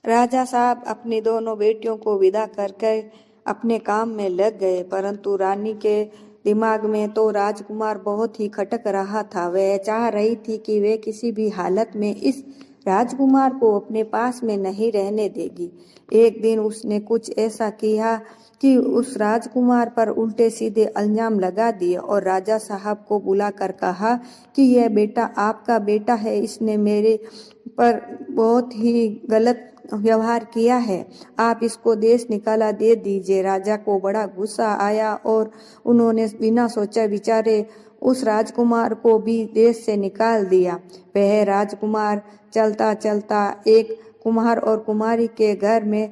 राजा साहब अपनी दोनों बेटियों को विदा करके अपने काम में लग गए, परंतु रानी के दिमाग में तो राजकुमार बहुत ही खटक रहा था। वह चाह रही थी कि वे किसी भी हालत में इस राजकुमार को अपने पास में नहीं रहने देगी। एक दिन उसने कुछ ऐसा किया कि उस राजकुमार पर उल्टे सीधे इल्जाम लगा दिए और राजा साहब को बुलाकर कहा कि यह बेटा आपका बेटा है, इसने मेरे पर बहुत ही गलत व्यवहार किया है, आप इसको देश निकाला दे दीजिए। राजा को बड़ा गुस्सा आया और उन्होंने बिना सोचे विचारे उस राजकुमार को भी देश से निकाल दिया। वह राजकुमार चलता चलता एक कुम्हार और कुमारी के घर में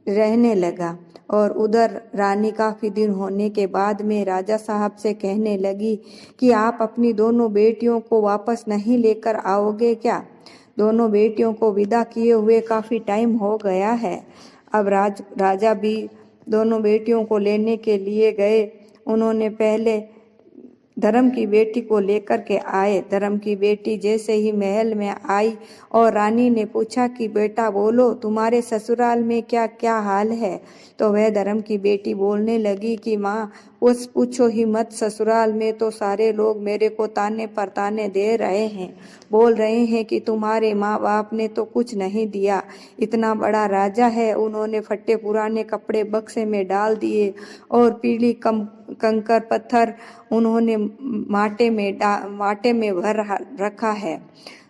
रहने लगा और उधर रानी काफी दिन होने के बाद में राजा साहब से कहने लगी कि आप अपनी दोनों बेटियों को वापस नहीं लेकर आओगे क्या? दोनों बेटियों को विदा किए हुए काफी टाइम हो गया है। अब राजा भी दोनों बेटियों को लेने के लिए गए। उन्होंने पहले धर्म की बेटी को लेकर के आए। धर्म की बेटी जैसे ही महल में आई और रानी ने पूछा कि बेटा बोलो, तुम्हारे ससुराल में क्या क्या हाल है? तो वह धर्म की बेटी बोलने लगी कि माँ उस पूछो ही मत, ससुराल में तो सारे लोग मेरे को ताने पर ताने दे रहे हैं, बोल रहे हैं कि तुम्हारे माँ बाप ने तो कुछ नहीं दिया, इतना बड़ा राजा है, उन्होंने फटे पुराने कपड़े बक्से में डाल दिए और पीली कंकर पत्थर उन्होंने माटे में भर रखा है।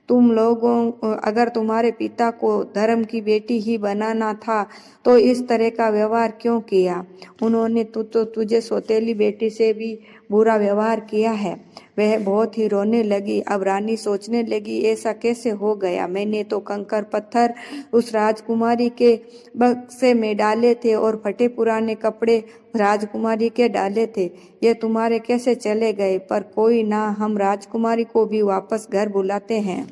तुम लोगों अगर तुम्हारे पिता को धर्म की बेटी ही बनाना था तो इस तरह का व्यवहार क्यों किया? उन्होंने तुझे सौतेली बेटी से भी बुरा व्यवहार किया है। वह बहुत ही रोने लगी। अब रानी सोचने लगी ऐसा कैसे हो गया? मैंने तो कंकर पत्थर उस राजकुमारी के बक्से में डाले थे और फटे पुराने कपड़े राजकुमारी के डाले थे, ये तुम्हारे कैसे चले गए? पर कोई ना, हम राजकुमारी को भी वापस घर बुलाते हैं।